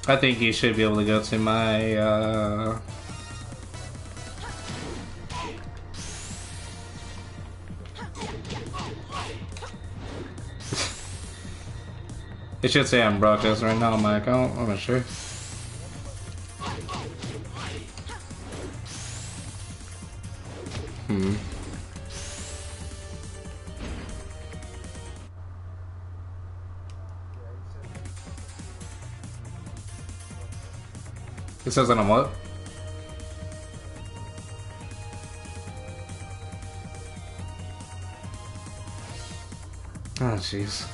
I think you should be able to go to my, it should say I'm broadcasting right now on my account, I'm not sure. It says that I'm what? Oh, jeez.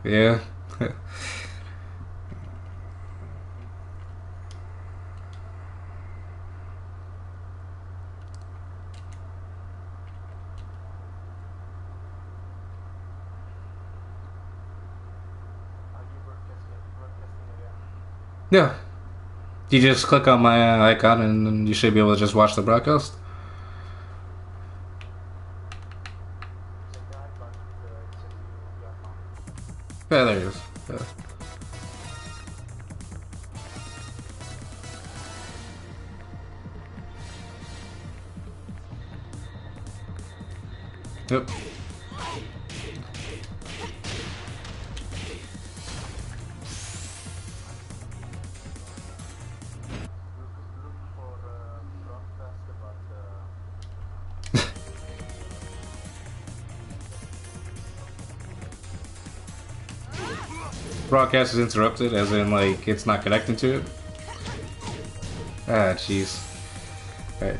Yeah. Yeah. You just click on my icon and then you should be able to just watch the broadcast. Yeah, there it is. Yeah. Yep. Broadcast is interrupted, as in, like, it's not connecting to it. Ah, jeez. Alright.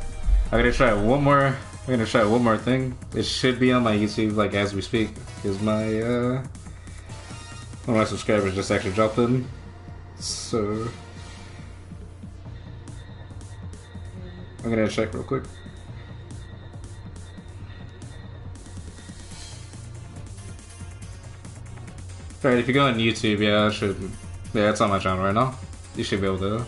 I'm gonna try one more thing. It should be on my YouTube, like, as we speak. Because my, one of my subscribers just actually dropped in. So... I'm gonna check real quick. Alright, if you go on YouTube, yeah, it's on my channel right now. You should be able to.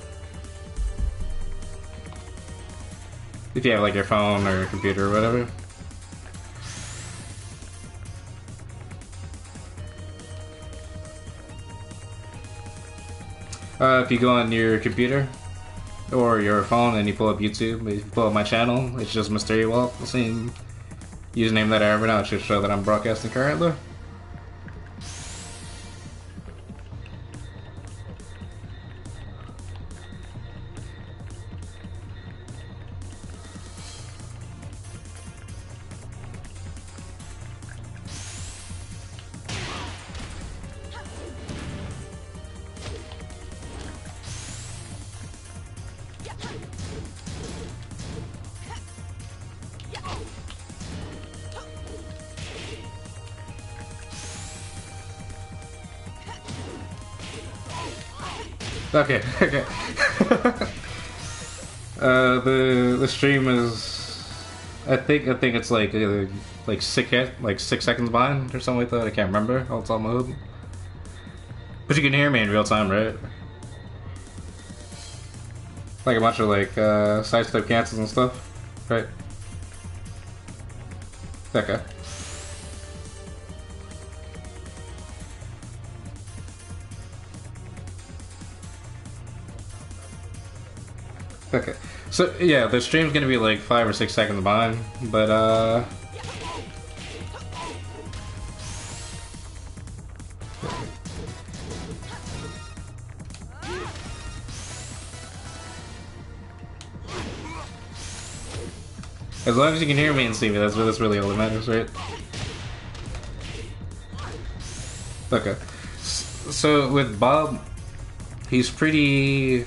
If you have like your phone or your computer or whatever. If you go on your computer or your phone and you pull up YouTube, if you pull up my channel, it's just MrAWALK, the same username that I have right now. It should show that I'm broadcasting currently. Okay, okay. The stream is, I think it's like 6 seconds behind or something like that. I can't remember off the top of my head. But you can hear me in real time, right? Like a bunch of like sidestep cancels and stuff, right? Okay. Okay, so yeah, the stream's gonna be like 5 or 6 seconds behind, but as long as you can hear me and see me, that's really all that matters, right? Okay, so with Bob, he's pretty...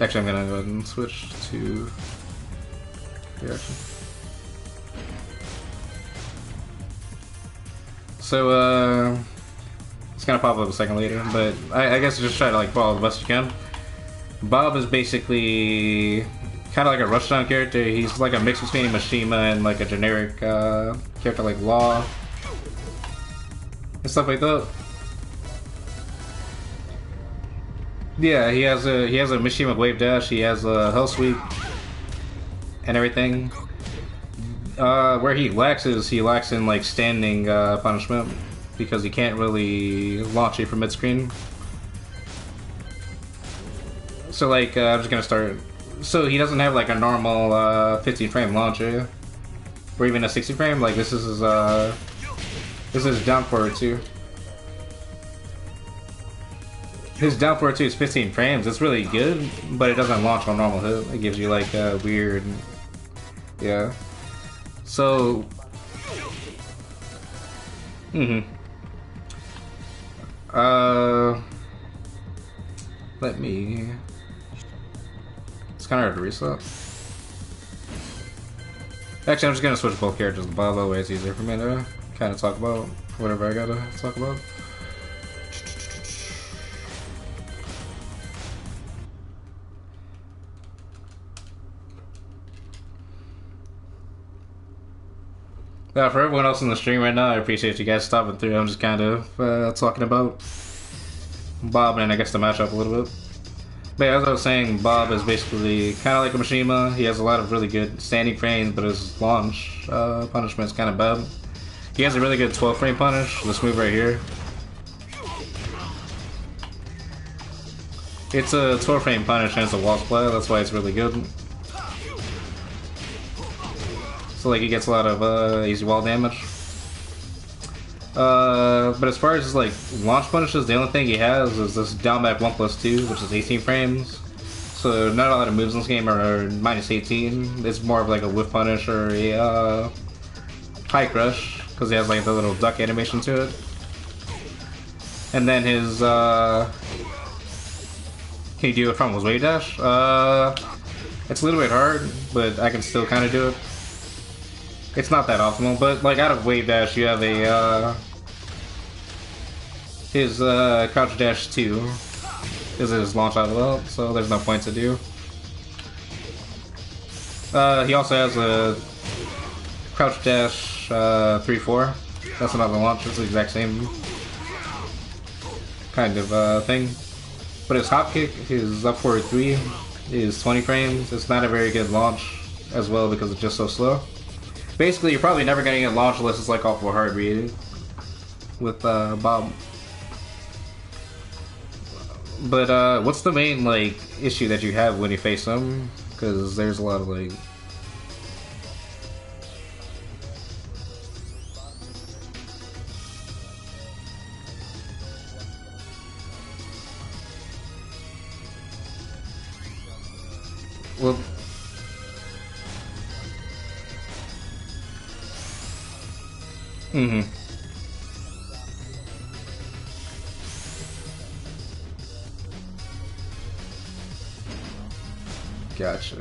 Actually, I'm gonna go ahead and switch to reaction. So, it's gonna pop up a second later, but I guess just try to like follow the best you can. Bob is basically kind of like a rushdown character. He's like a mix between Mishima and like a generic character like Law and stuff like that. Yeah, he has a Mishima Wave Dash, he has a Hell Sweep and everything. Where he lacks is he lacks in like standing punishment because he can't really launch it from mid screen. So like I'm just gonna start. So he doesn't have like a normal 15 frame launcher, or even a 60 frame. Like this is his down forward 2. His down forward 2 is 15 frames. It's really good, but it doesn't launch on normal hit. It gives you like a weird, yeah. So, let me. It's kind of hard to reset. Actually, I'm just gonna switch both characters to Bob. That way it's easier for me to kind of talk about whatever I gotta talk about. Yeah, for everyone else in the stream right now, I appreciate you guys stopping through. I'm just kind of talking about Bob and I guess the matchup a little bit. But yeah, as I was saying, Bob is basically kind of like a Mishima. He has a lot of really good standing frames, but his launch punishment is kind of bad. He has a really good 12 frame punish. This move right here. It's a 12 frame punish and it's a wall splat. That's why it's really good. So like he gets a lot of easy wall damage. But as far as like launch punishes, the only thing he has is this down back 1+2, which is 18 frames. So not a lot of moves in this game are -18. It's more of like a whiff punish or a high crush, because he has like the little duck animation to it. And then his can you do it from his wave dash? It's a little bit hard, but I can still kind of do it. It's not that optimal, but like out of wave dash, you have a his crouch dash 2 is his launch out of that, so there's no point to do. He also has a crouch dash 3-4. That's another launch. It's the exact same kind of thing. But his hop kick, his up forward 3, is 20 frames. It's not a very good launch as well because it's just so slow. Basically, you're probably never gonna get launched unless it's like awful hard reading with Bob. But what's the main like issue that you have when you face him? Because there's a lot of like. Well. Gotcha.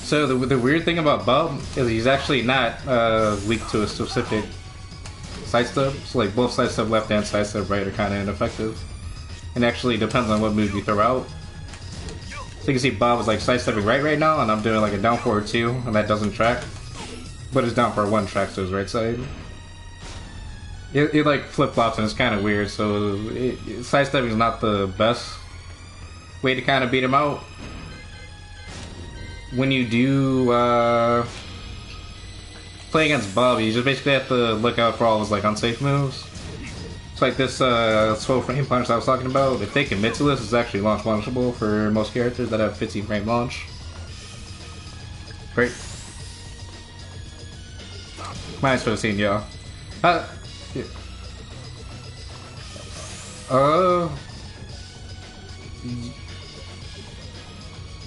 So the weird thing about Bob is he's actually not weak to a specific sidestep. So like both sidestep left and sidestep right are kind of ineffective. And actually depends on what move you throw out. So you can see Bob is like sidestepping right now, and I'm doing like a down forward 2, and that doesn't track. But his down forward 1 tracks to his right side. It like flip-flops and it's kind of weird, so sidestepping is not the best way to kind of beat him out. When you do play against Bob, you just basically have to look out for all his like unsafe moves. It's like this 12 frame punch I was talking about. If they commit to this, it's actually launch punishable for most characters that have 15 frame launch. Great. -15, yeah.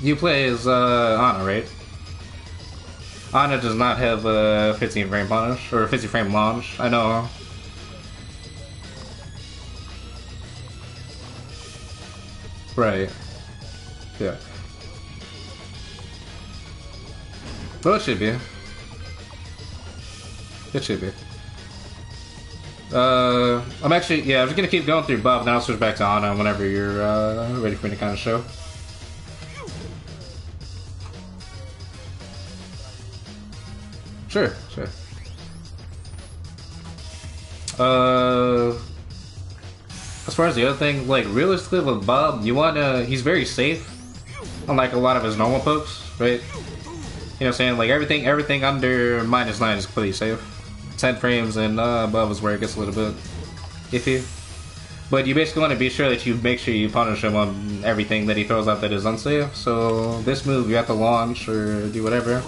You play as Ana, right? Ana does not have a 15 frame punish or a 50 frame launch. I know. Right. Yeah. Well, it should be. It should be. I'm actually, yeah, I'm just gonna keep going through Bob, then I'll switch back to Ana whenever you're ready for me to kind of show. Sure, sure. as far as the other thing, like realistically with Bob, you wanna he's very safe, unlike a lot of his normal pokes, right? You know what I'm saying? Like everything under -9 is completely safe. 10 frames and above is where it gets a little bit iffy. But you basically want to be sure that you make sure you punish him on everything that he throws out that is unsafe. So this move you have to launch or do whatever.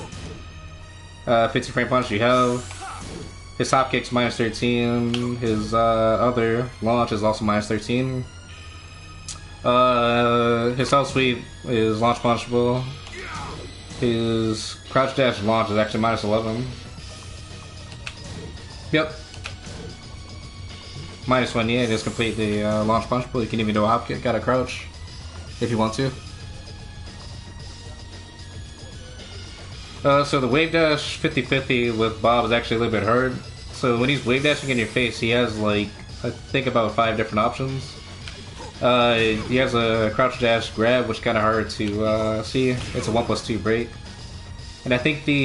50 frame punch you have. His hop kick's -13. His other launch is also -13. His hell sweep is launch punchable. His crouch dash launch is actually -11. Yep. -1, yeah, it is completely launch punchable. You can even do a hop kick out of crouch if you want to. So the wave dash 50-50 with Bob is actually a little bit hard. So when he's wave dashing in your face, he has like, I think about 5 different options. He has a crouch dash grab, which is kind of hard to see. It's a 1+2 break. And I think the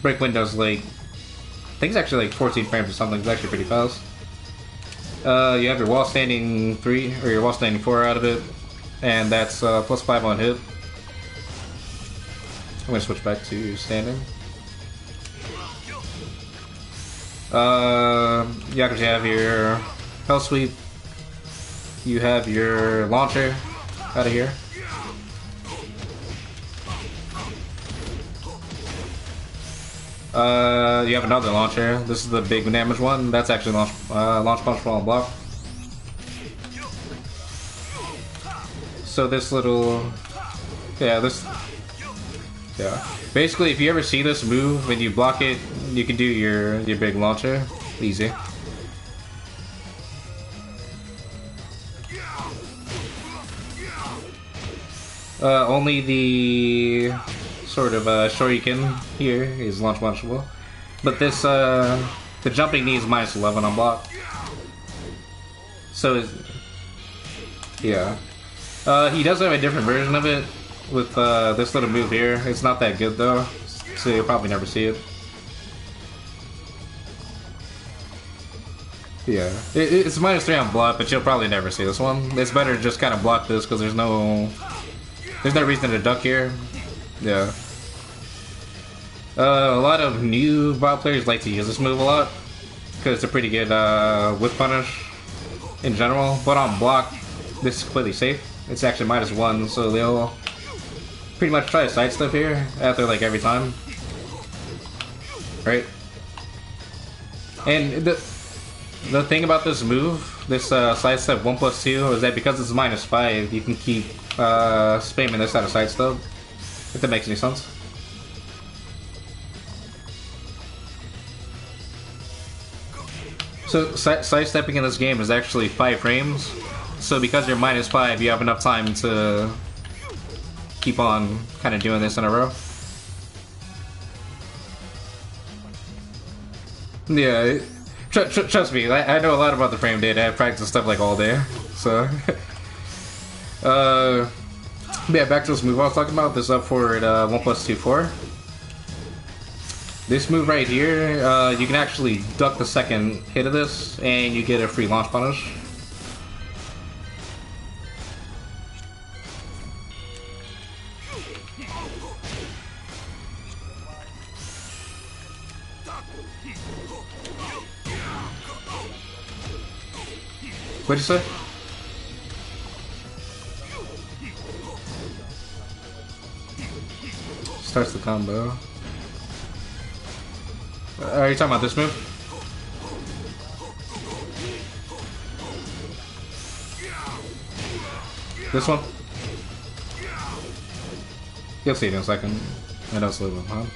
break window's like, I think it's actually like 14 frames or something. It's actually pretty fast. You have your wall standing 3, or your wall standing 4 out of it. And that's +5 on hit. I'm gonna switch back to standing. You actually have your hell sweep. You have your launcher out of here. You have another launcher. This is the big damage one. That's actually launch punch on block. So this little, yeah. Basically, if you ever see this move, when you block it, you can do your big launcher. Easy. Only the sort of Shoryuken here is launch punchable. But this, the jumping knee is -11 on block. So, yeah. He does have a different version of it with this little move here. It's not that good though, so you'll probably never see it. Yeah, it's -3 on block, but you'll probably never see this one. It's better to just kind of block this because there's no reason to duck here. Yeah. A lot of new Bob players like to use this move a lot because it's a pretty good whip punish in general. But on block, this is completely safe. It's actually -1, so they'll pretty much try to sidestep here after like every time, right? And the thing about this move, this sidestep 1+2, is that because it's -5, you can keep spamming this out of sidestep. If that makes any sense. So sidestepping in this game is actually 5 frames. So because you're -5, you have enough time to keep on kind of doing this in a row. Yeah, trust me, I know a lot about the frame data. I've practiced stuff like all day, so. Yeah, back to this move I was talking about. This up forward 1+2/4. This move right here, you can actually duck the second hit of this, and you get a free launch punish. What'd you say? Starts the combo. Are you talking about this move? This one? You'll see it in a second. I know it's a little bit hot.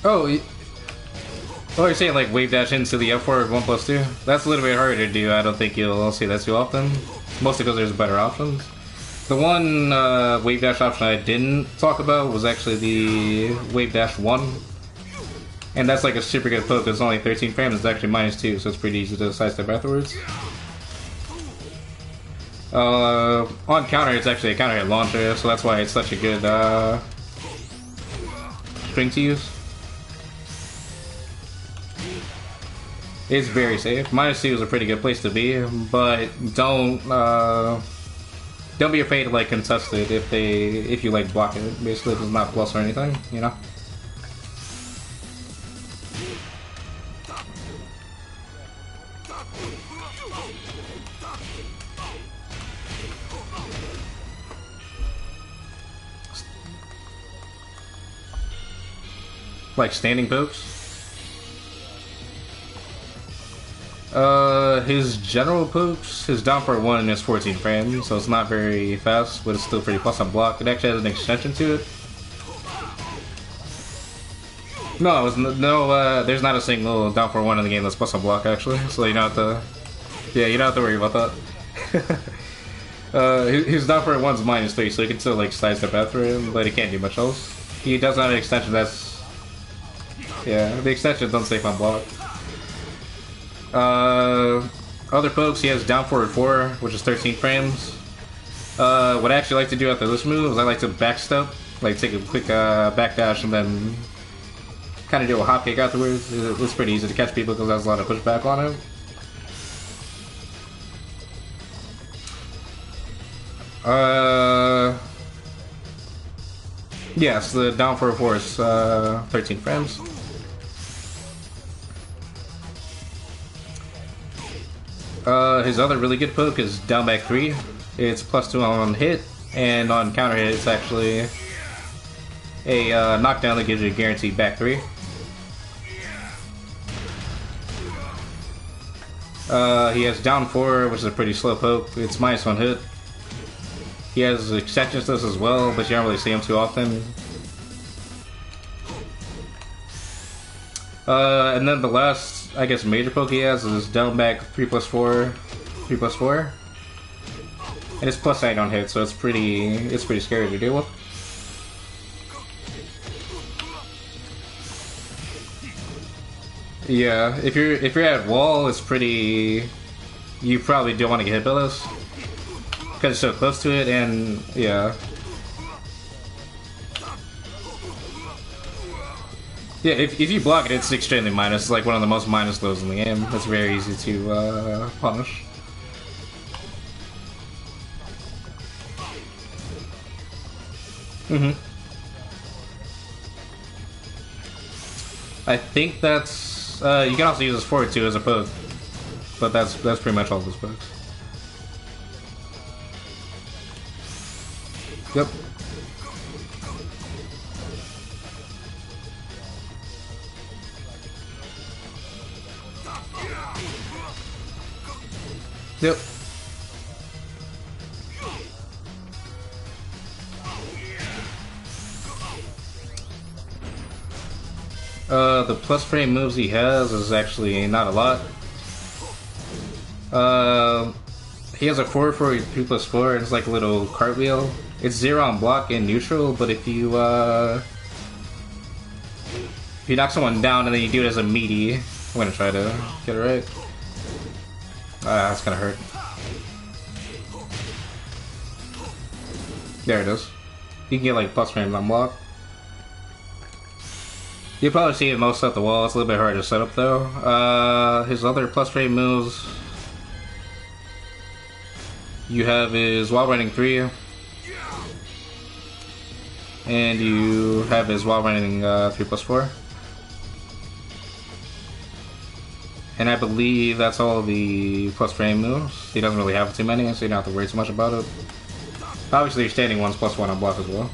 Oh, you're saying like wave dash into the F4 1+2? That's a little bit harder to do. I don't think you'll see that too often. Mostly because there's better options. The one wave dash option I didn't talk about was actually the wave dash 1. And that's like a super good poke. It's only 13 frames. It's actually -2, so it's pretty easy to sidestep afterwards. On counter, it's actually a counter hit launcher, so that's why it's such a good string to use. It's very safe. -2 is a pretty good place to be, but don't be afraid to like contest it if you like block it. Basically, if it's not plus or anything, you know. Like standing pokes. His general pokes, his down for 1 is 14 frames, so it's not very fast, but it's still pretty plus on block. It actually has an extension to it. No, there's not a single down for 1 in the game that's plus on block actually, so you don't have to. Yeah, you don't have to worry about that. His down for 1's -3, so you can still like sidestep after him, but he can't do much else. He does have an extension that's. Yeah, the extension doesn't safe on block. Other pokes, he has down forward 4, which is 13 frames. What I actually like to do after this move is I like to backstep, like take a quick backdash and then kind of do a hop kick afterwards. It's pretty easy to catch people because there's a lot of pushback on him. Yes, the down forward 4 is 13 frames. His other really good poke is down back 3. It's +2 on hit, and on counter hit it's actually a knockdown that gives you a guaranteed back 3. He has down 4, which is a pretty slow poke. It's -1 hit. He has extensions to this as well, but you don't really see him too often. And then the last, I guess, major poke he has is down back 3+4, 3+4, and it's +8 on hit, so it's pretty scary to deal with. Yeah, if you're at wall, it's pretty. You probably don't want to get hit by this because it's so close to it, and yeah. Yeah, if you block it, it's extremely minus. It's like one of the most minus lows in the game. It's very easy to punish. I think that's you can also use this forward too as a poke, but that's pretty much all of his pokes. Yep. Yep. The plus frame moves he has is actually not a lot. He has a 4/4 3+4, and it's like a little cartwheel. It's 0 on block and neutral, but if you knock someone down and then you do it as a meaty, I'm gonna try to get it right. That's gonna hurt. There it is. You can get like plus frames on block. You'll probably see it most at the wall. It's a little bit hard to set up though. His other plus frame moves. You have his wall running 3. And you have his wall running 3+4. And I believe that's all the plus frame moves. He doesn't really have too many, so you don't have to worry too much about it. Obviously, your standing one's +1 on block as well.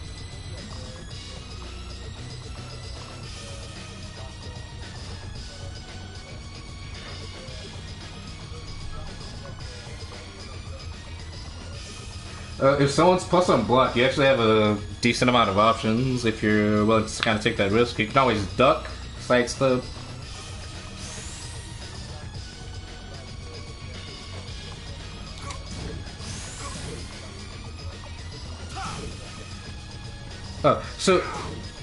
If someone's plus on block, you actually have a decent amount of options if you're willing to kind of take that risk. You can always duck, sidestep. Oh, so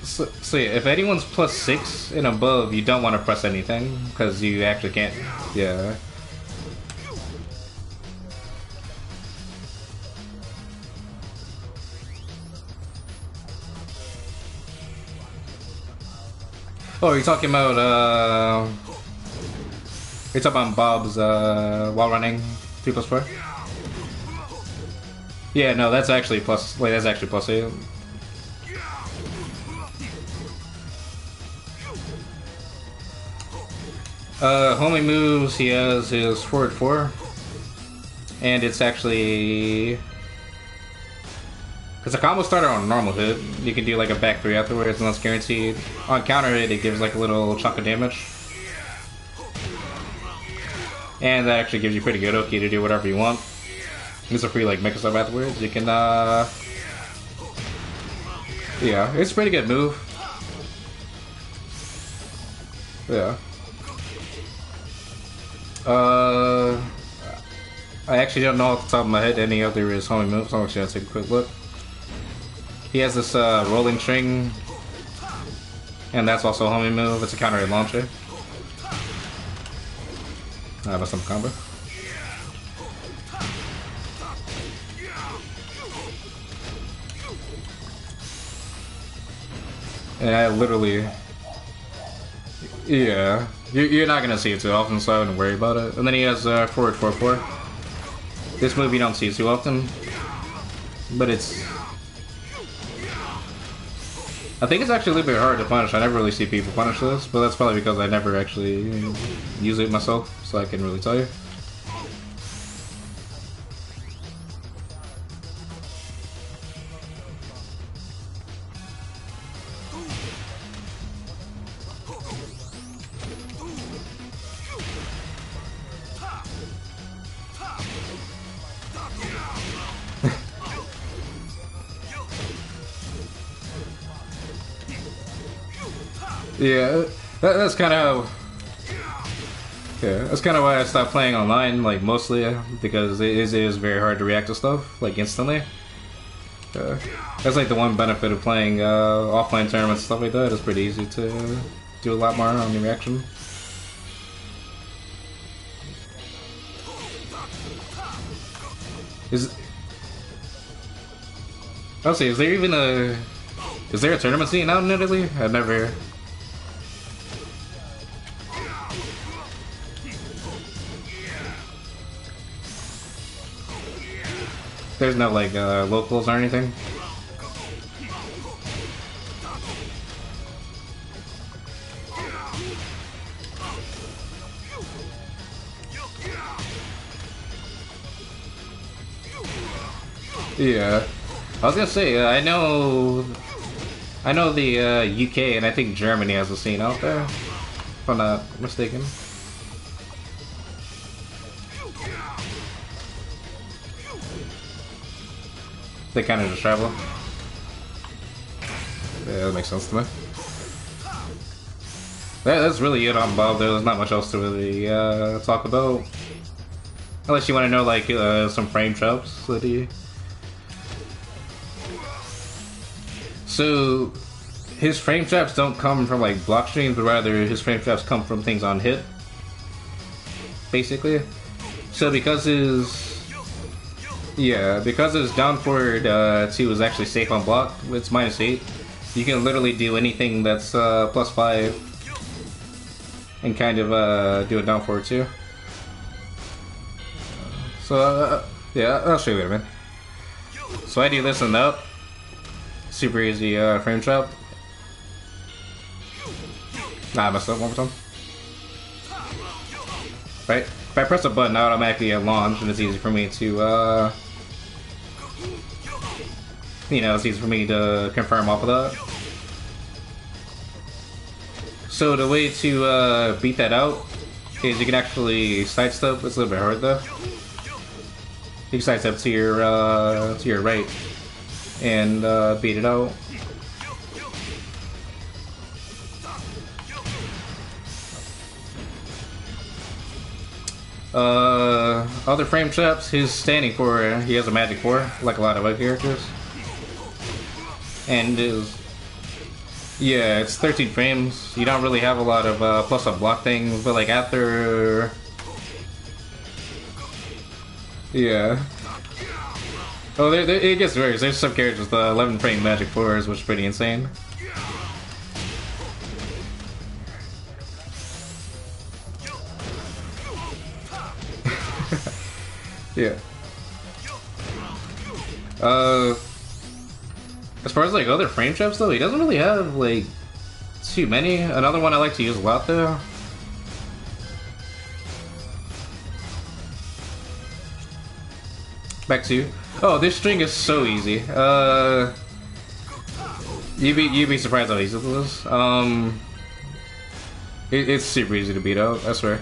So yeah, if anyone's +6 and above, you don't want to press anything because you actually can't. Yeah. Oh, you're talking about you're talking about Bob's while running 3+4. Yeah, no, that's actually plus. Wait, that's actually +8. Homing moves, he has his forward 4. And it's actually... It's a combo starter on normal hit. You can do like a back 3 afterwards and that's guaranteed. On counter hit, it gives like a little chunk of damage. And that actually gives you pretty good Oki to do whatever you want. It's a free like mix up afterwards. You can yeah, it's a pretty good move. Yeah. I actually don't know off the top of my head any other his homing moves, so I'm just gonna take a quick look. He has this rolling string, and that's also a homing move. It's a counter hit launcher. I have some combo. And I literally, yeah, you're not gonna see it too often, so I wouldn't worry about it. And then he has forward 4/4. This move you don't see too often, but it's. I think it's actually a little bit hard to punish. I never really see people punish this, but that's probably because I never actually use it myself, so I can really tell you. Yeah, that's kind of that's kind of why I stopped playing online, like mostly because it is very hard to react to stuff like instantly. That's like the one benefit of playing offline tournaments and stuff like that. It's pretty easy to do a lot more on the reaction. I'll see. Is there a tournament scene out in Italy? I've never. There's no like locals or anything. Yeah, I was gonna say I know the UK and I think Germany has a scene out there, if I'm not mistaken. They kind of just travel. Yeah, that makes sense to me. That's really it on Bob. There's not much else to really talk about, unless you want to know like some frame traps that he. So his frame traps don't come from like block streams, but rather his frame traps come from things on hit, basically. So because his down forward 2 is actually safe on block, it's -8. You can literally do anything that's +5 and kind of do a down forward 2. So yeah, I'll show you later, man. So I do this and up. Super easy frame trap. Nah, I messed up one more time. Right? If I press a button, I automatically launch, and it's easy for me to, it's easy for me to confirm off of that. So the way to beat that out is you can actually sidestep. It's a little bit hard though. You can sidestep to your right and beat it out. Other frame traps, his standing 4, he has a magic 4, like a lot of other characters. And Yeah, it's 13 frames. You don't really have a lot of plus up block things, but like after... Yeah. Oh, it gets worse. There's some characters with 11 frame magic floors, which is pretty insane. Yeah. As far as like other frame traps though, he doesn't really have like too many. Another one I like to use a lot though. Back to you. Oh, this string is so easy. You'd be surprised how easy it is. It's super easy to beat out, I swear.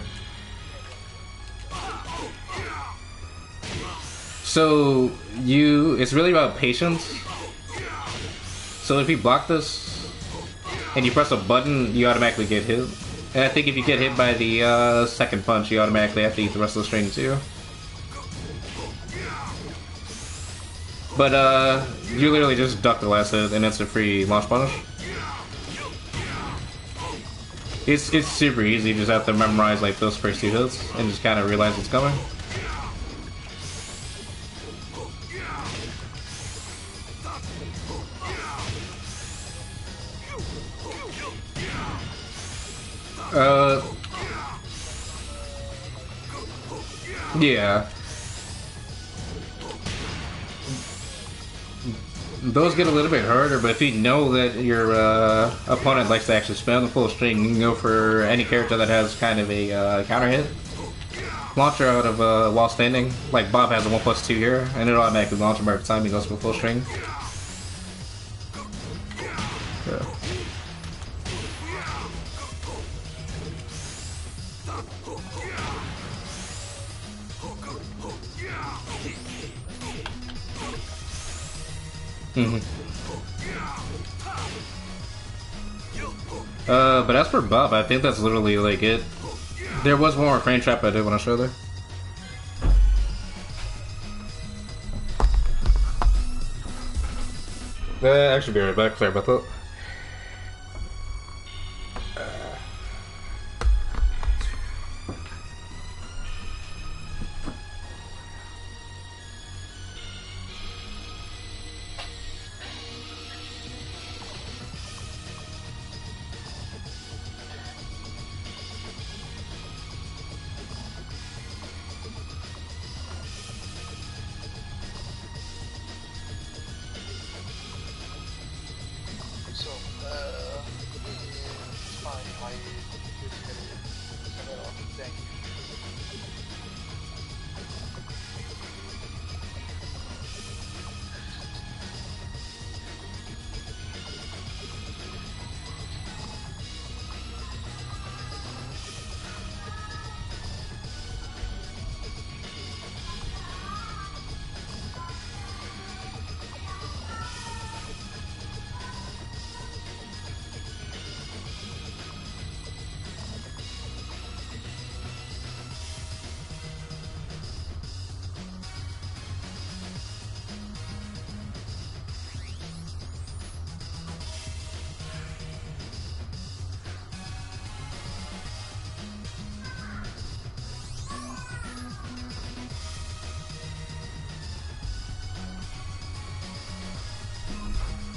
So it's really about patience. So if you block this and you press a button, you automatically get hit. And I think if you get hit by the second punch, you automatically have to eat the rest of the string too. But you literally just duck the last hit and it's a free launch punish. It's super easy. You just have to memorize like those first two hits and just kind of realize it's coming. Yeah. Those get a little bit harder, but if you know that your opponent likes to actually spam the full string, you can go for any character that has kind of a counter hit launcher out of while standing. Like Bob has a 1+2 here, and it automatically launches him every time he goes for full string. Yeah. But as for Bob, I think that's literally like it. There was one more frame trap I did want to show there. I should be right back. Sorry about that.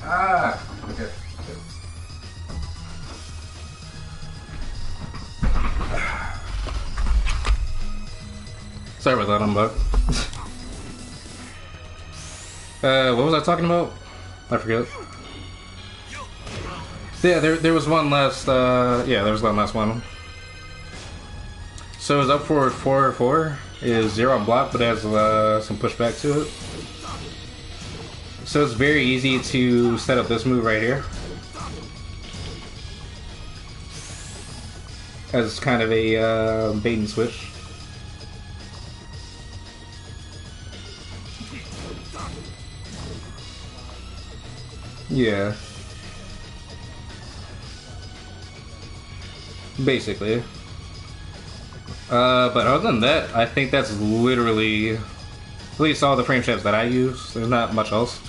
Ah, okay. Sorry about that, I'm back. What was I talking about? I forget. Yeah, there was one last, yeah, there was one last one. So his up forward 4/4 is 0 on block, but has some pushback to it. So it's very easy to set up this move right here as kind of a bait and switch. Yeah. Basically. But other than that, I think that's literally at least all the frame traps that I use. There's not much else.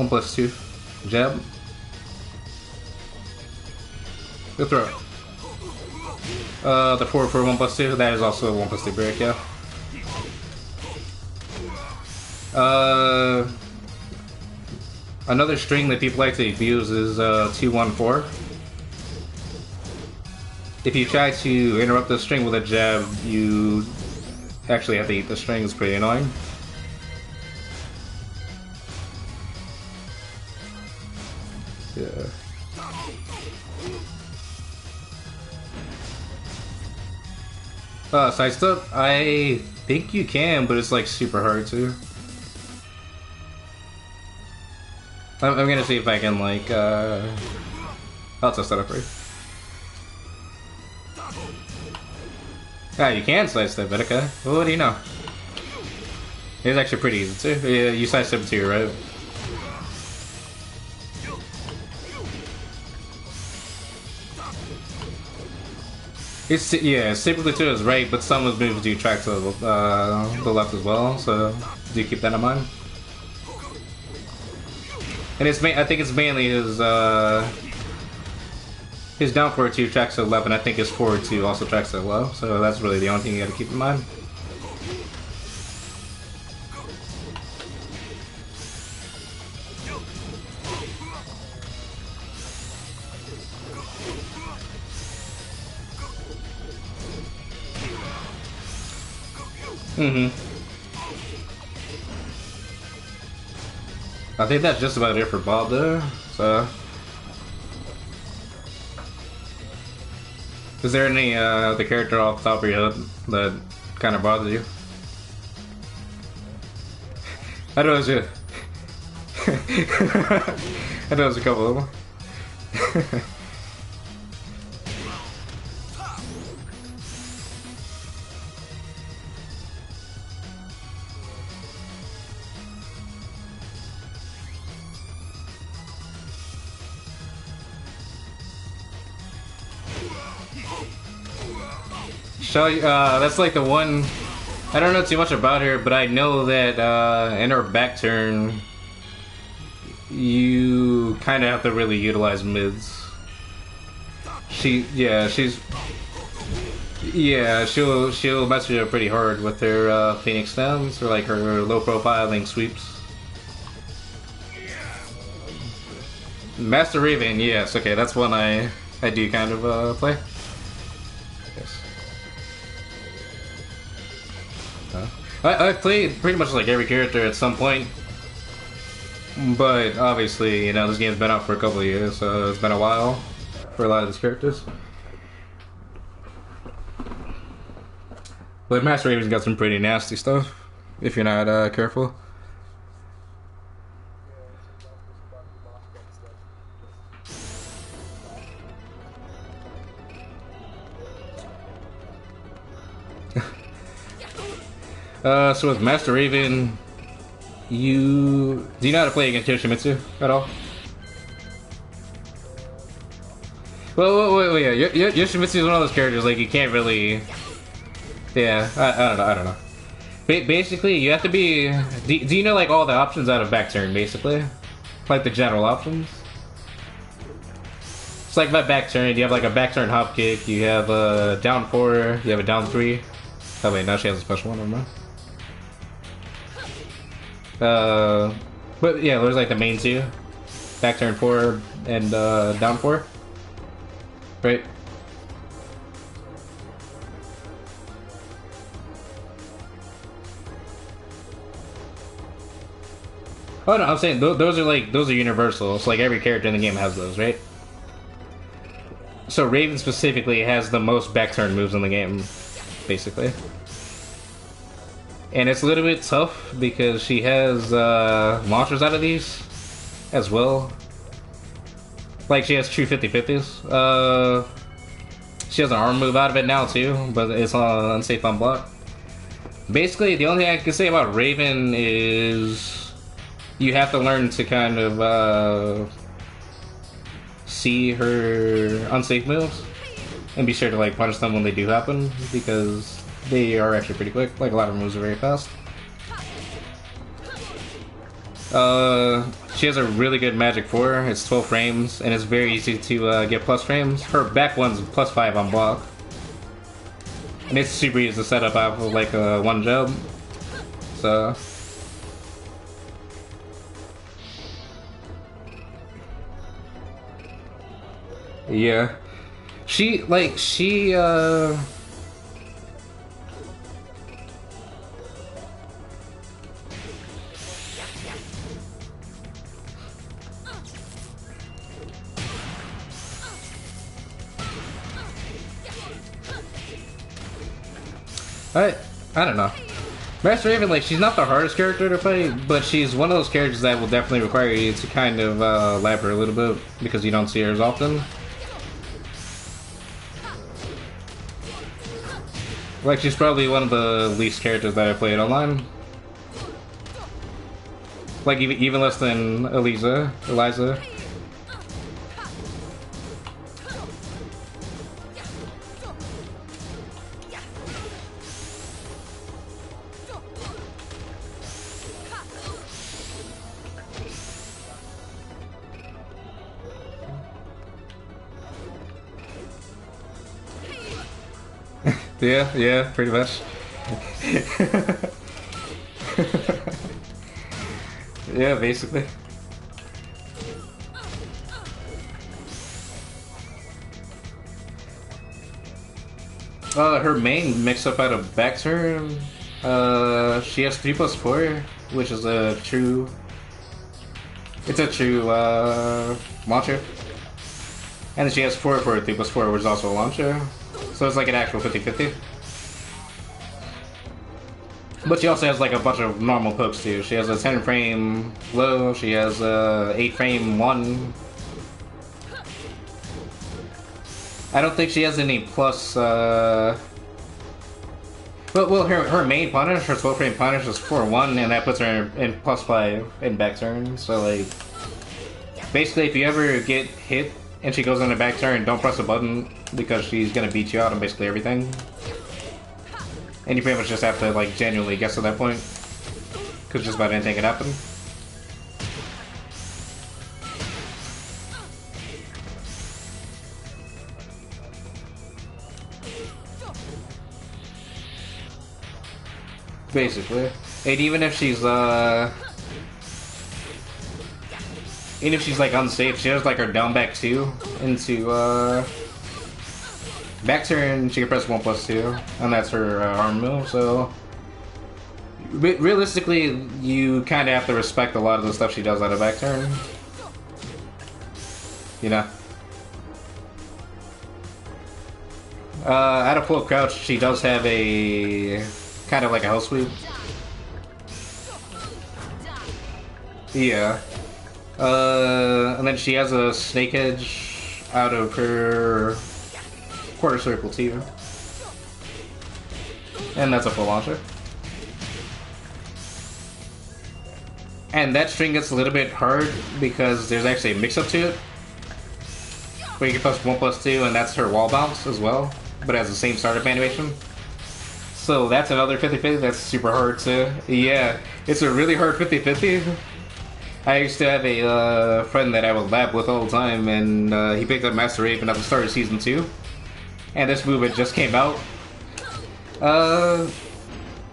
1+2. Jab. Good throw. The forward for 1+2. That is also a 1+2 break, yeah. Another string that people like to use is 2-1-4. If you try to interrupt the string with a jab, you actually have to eat the string. It's pretty annoying. Yeah. Side step? I think you can, but it's like super hard to. I'm gonna see if I can like I'll test that up for you. Ah, you can sidestep it, okay. Well, what do you know? It's actually pretty easy too. Yeah, you sidestep it to your right. It's typically to his right, but some of his moves do track to the left as well. So do keep that in mind. And I think it's mainly his down forward 2 tracks to the left, and I think his forward 2 also tracks to the left. So that's really the only thing you got to keep in mind. I think that's just about it for Bob there. So, is there any the character off the top of your head that kind of bothers you? I know there's I know there's a couple of them. That's like the one. I don't know too much about her, but I know that in her back turn, you kind of have to really utilize mids. She'll mess you up pretty hard with her Phoenix stems or like her low profiling sweeps. Master Raven, yes, okay, that's one I do kind of play. I played pretty much like every character at some point, but obviously, you know, this game's been out for a couple of years, so it's been a while for a lot of these characters. But Master Raven's got some pretty nasty stuff, if you're not careful. So with Master Raven, do you know how to play against Yoshimitsu at all? Well, yeah, Yoshimitsu is one of those characters, like, you can't really... Yeah, I don't know. Basically, you have to be... Do you know, like, all the options out of back turn, basically? Like, the general options? It's like my back turn, you have, like, a back turn hop kick, you have a down 4, you have a down 3. Oh wait, now she has a special one, I don't know. But yeah, there's like the main 2. Back turn 4 and down 4. Right? Oh no, I'm saying those are universal. It's like every character in the game has those, right? So Raven specifically has the most back turn moves in the game, basically. And it's a little bit tough because she has launchers out of these as well. Like, she has true 50-50s. She has an arm move out of it now too, but it's unsafe on block. Basically, the only thing I can say about Raven is you have to learn to kind of see her unsafe moves and be sure to like punish them when they do happen, because they are actually pretty quick. Like, a lot of moves are very fast. She has a really good magic 4. It's 12 frames, and it's very easy to get plus frames. Her back one's plus 5 on block. And it's super easy to set up off of like one jump. So... yeah. I don't know. Master Raven, like, she's not the hardest character to play, but she's one of those characters that will definitely require you to kind of lab her a little bit, because you don't see her as often. Like, she's probably one of the least characters that I played online. Like, even less than Eliza. Yeah, pretty much. Yeah, basically. Her main mix-up out of back turn, she has 3+4, which is a true... it's a true, launcher. And then she has 4 for 3+4, which is also a launcher. So it's like an actual 50-50. But she also has like a bunch of normal pokes too. She has a 10 frame low, she has a 8 frame 1. I don't think she has any plus, well, her main punish, her 12 frame punish is 4-1, and that puts her in +5 in back turn. So like, basically if you ever get hit and she goes on the back turn, don't press a button, because she's gonna beat you out on basically everything. And you pretty much just have to like genuinely guess at that point, because just about anything can happen. Basically. And even if she's like unsafe, she has like her down back 2 into back turn, she can press 1+2, and that's her arm move. So realistically, you kind of have to respect a lot of the stuff she does out of back turn. You know. Out of full crouch, she does have a kind of like a hell sweep. Yeah. And then she has a snake edge out of her quarter circle too. And that's a full launcher. And that string gets a little bit hard because there's actually a mix-up to it, where you can press 1+2, and that's her wall bounce as well, but it has the same startup animation. So that's another 50-50 that's super hard to... yeah, it's a really hard 50-50. I used to have a friend that I would lab with all the time, and he picked up Master Raven at the start of Season 2. And this movement just came out.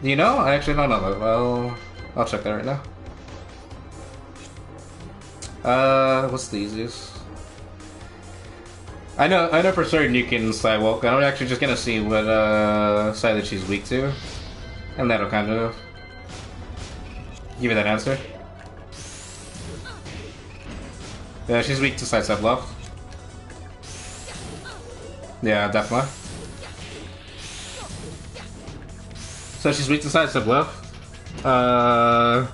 You know? I actually don't know. Well, I'll check that right now. What's the easiest? I know for certain you can sidewalk. I'm actually just gonna see what side that she's weak to, and that'll kind of give you that answer. Yeah, she's weak to sidestep left. Yeah, definitely. So she's weak to sidestep left. So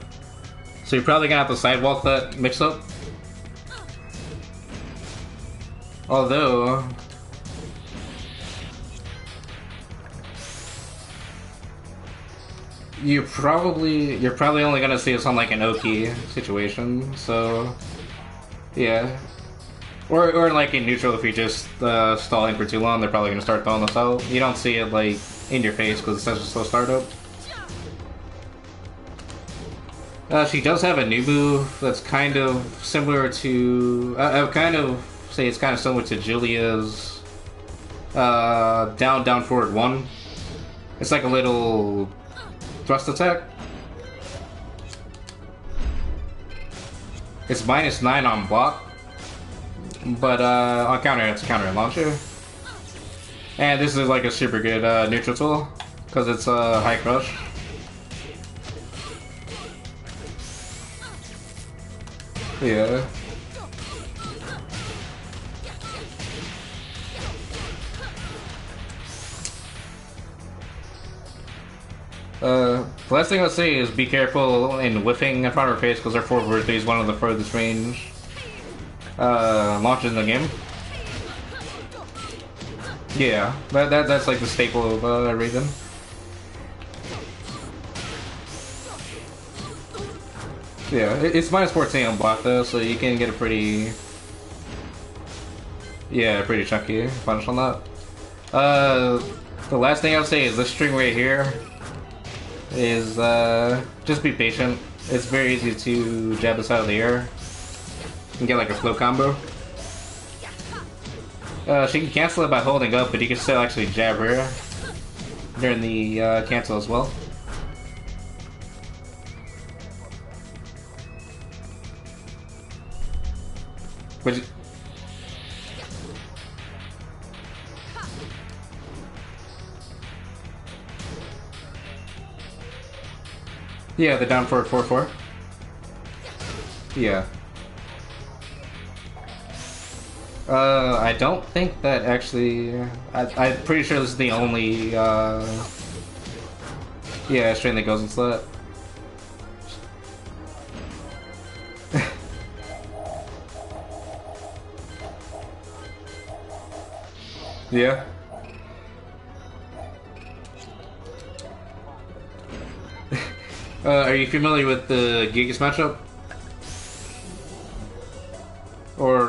you're probably gonna have to sidewalk that mix-up. Although... you're probably only gonna see us on like an Oki situation, so... yeah. Or like in neutral, if you just stalling for too long, they're probably gonna start throwing this out. You don't see it like in your face because it's such a slow startup. She does have a new move that's kind of similar to. I would kind of say it's kind of similar to Julia's down forward 1. It's like a little thrust attack. It's -9 on block, but on counter it's a counter and launcher. And this is like a super good neutral tool because it's a high crush. Yeah. The last thing I'll say is be careful in whiffing in front of her face because her forward 3 is one of the furthest range launches in the game. Yeah, that's like the staple of Raven. Yeah, it's -14 on block though, so you can get a pretty chunky punch on that. The last thing I'll say is this string right here is just be patient. It's very easy to jab this out of the air and get like a flow combo. She can cancel it by holding up, but you can still actually jab her during the cancel as well. Which, yeah, the down forward 4-4. Yeah. I don't think that actually. I'm pretty sure this is the only string that goes into that. Yeah. Are you familiar with the Gigas matchup? Or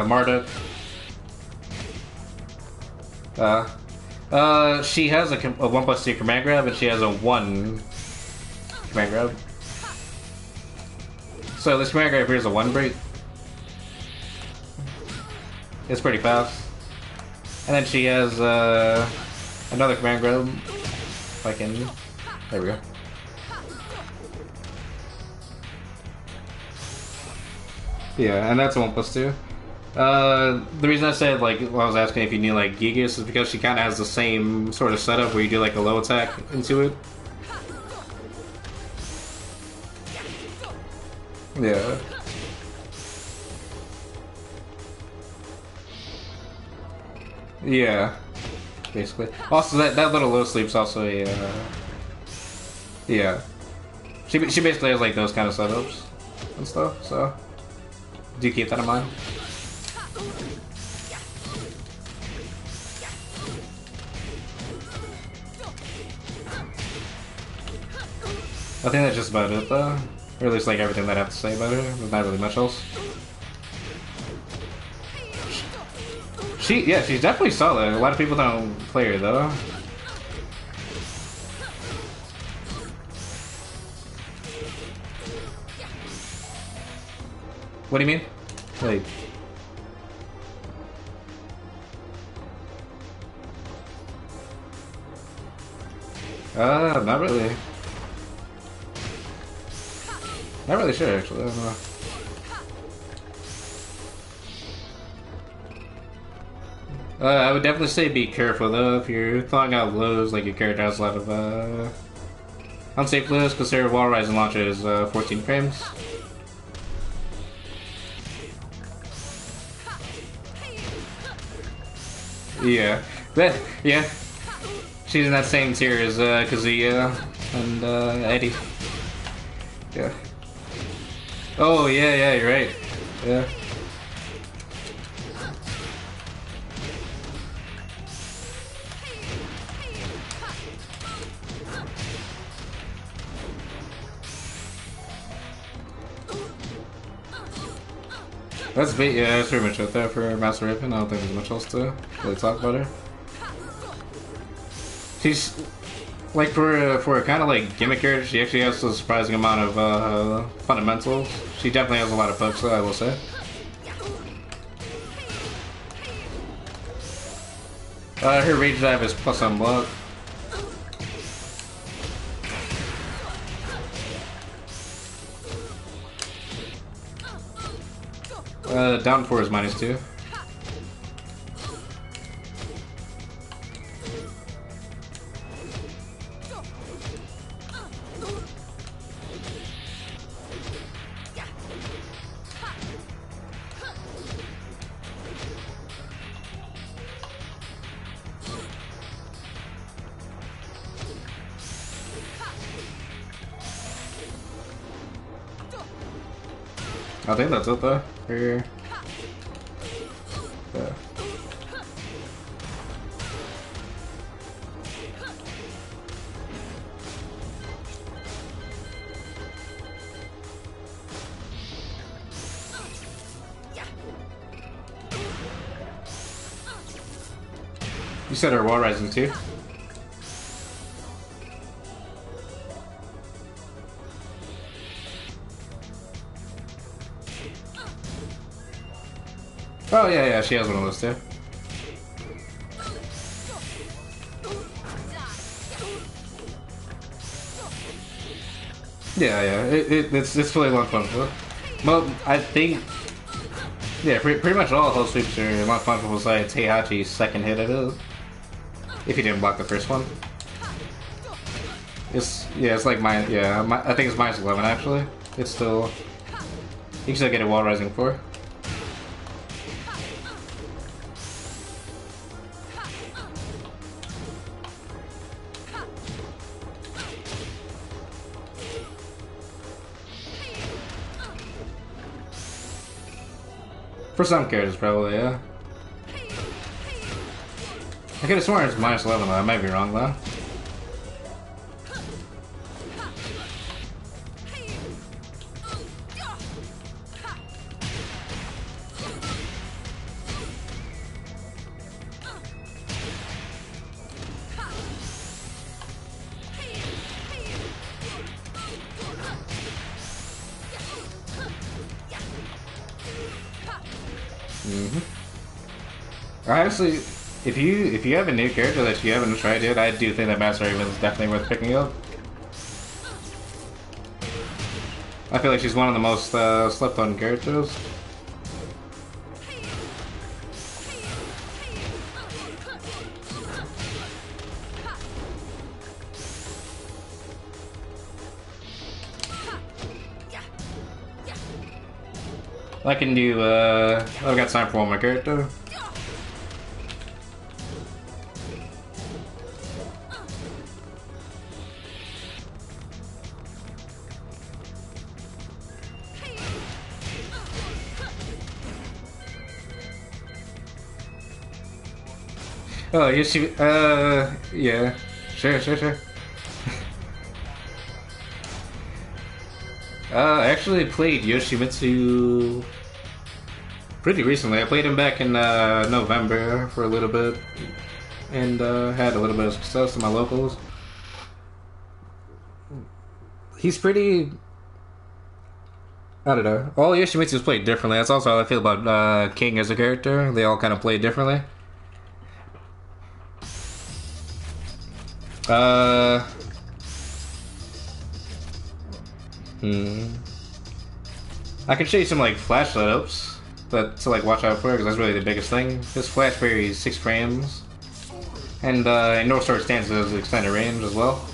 Marduk? She has a 1+2 command grab, and she has a 1 command grab. So this command grab here is a 1 break. It's pretty fast. And then she has another command grab. If I can. There we go. Yeah, and that's a 1+2. The reason I said, like, when I was asking if you knew, like, Gigas is because she kind of has the same sort of setup where you do, like, a low attack into it. Yeah. Yeah. Basically. Also, that little low sleep's also a, yeah. She basically has, like, those kind of setups and stuff, so do keep that in mind. I think that's just about it, though. Or at least, like, everything that I have to say about her. There's not really much else. Yeah, she's definitely solid. A lot of people don't play her, though. What do you mean? Like... not really. Not really sure, actually. I don't know. I would definitely say be careful, though, if you're throwing out lows, like your character has a lot of, unsafe lows, because her wall rise and launch is, 14 frames. Yeah. Yeah. She's in that same tier as, Kazuya and, Eddie. Yeah. Oh, yeah, you're right. Yeah. That's pretty much it there for Master Raven. I don't think there's much else to really talk about her. Like for a kind of like gimmick character, she actually has a surprising amount of fundamentals. She definitely has a lot of hooks, I will say. Her rage dive is plus on block. Down 4 is -2. I think that's it though. Here. Yeah. You said her wall rising too? Oh yeah, she has one of those too. Yeah, it's really a lot of fun. Well, I think pretty much all host sweeps are a lot of fun besides Heihachi's second hit of it. If he didn't block the first one. It's like I think it's -11 actually. It's still you can still get a wall rising for. For some characters, probably, yeah. I could have sworn it's -11 though, I might be wrong though. Honestly, if you have a new character that you haven't tried yet, I do think that Master Raven is definitely worth picking up. I feel like she's one of the most slept on characters. I can do I've got time for one more character. Oh, Yoshi, yeah. Sure. I actually played Yoshimitsu pretty recently. I played him back in November for a little bit, and had a little bit of success in my locals. He's pretty... I don't know. All Yoshimitsu's played differently. That's also how I feel about King as a character. They all kind of play differently. I can show you some like flash setups, but to like watch out for because that's really the biggest thing. This flash varies 6 frames, and North Sword stands as extended range as well.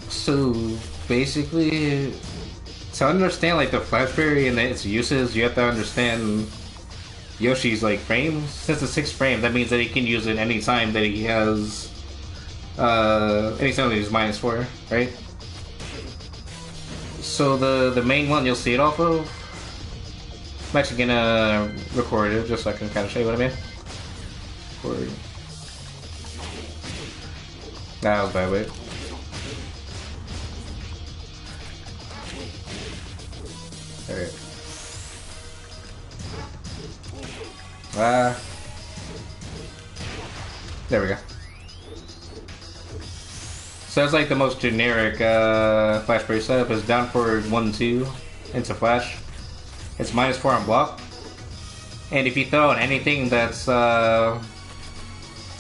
So basically, to understand like the flash berry and its uses, you have to understand Yoshi's like frames. Since it's 6 frames, that means that he can use it any time that he has anytime that he's -4, right? So the main one you'll see it off of. I'm actually gonna record it just so I can kind of show you what I mean. Record. That was bad, wait. Alright. There we go. So that's like the most generic Flash Break setup. Is down forward 1-2 into Flash. It's -4 on block. And if you throw in anything that's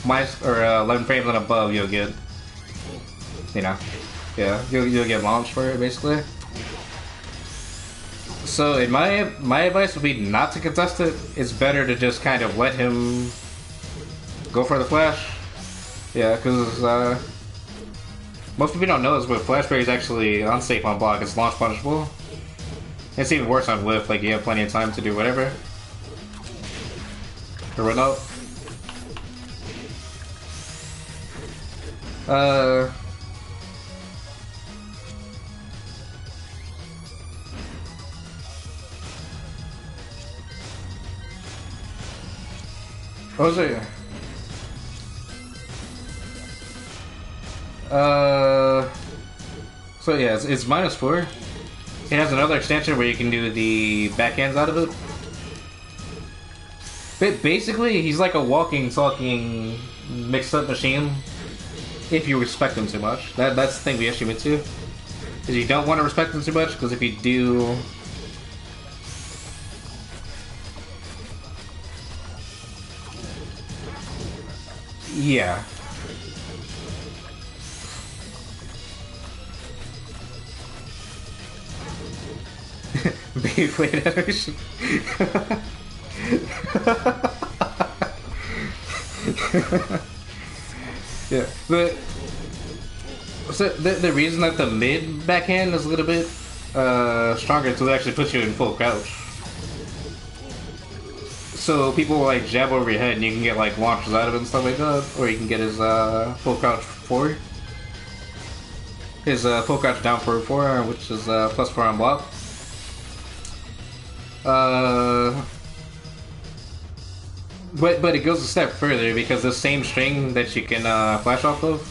minus or 11 frames and above, you'll get, you know, yeah, you'll get launched for it basically. So in my advice would be not to contest it. It's better to just kind of let him go for the flash. Yeah, because most people don't know this, but Flash Berry is actually unsafe on block. It's launch punishable. It's even worse on whiff. Like you have plenty of time to do whatever. Or whatnot. What was it? So yeah, it's -4. It has another extension where you can do the backhands out of it. But basically, he's like a walking, talking, mixed-up machine. If you respect him too much, that's the thing we issue into. Is you don't want to respect him too much, because if you do, yeah. Beyblade animation. Yeah, but so the reason that the mid backhand is a little bit stronger is to actually put you in full crouch. So people will like jab over your head and you can get like launches out of it and stuff like that, or you can get his full crouch forward. His full crouch down forward 4, which is +4 on block. But it goes a step further, because the same string that you can flash off of,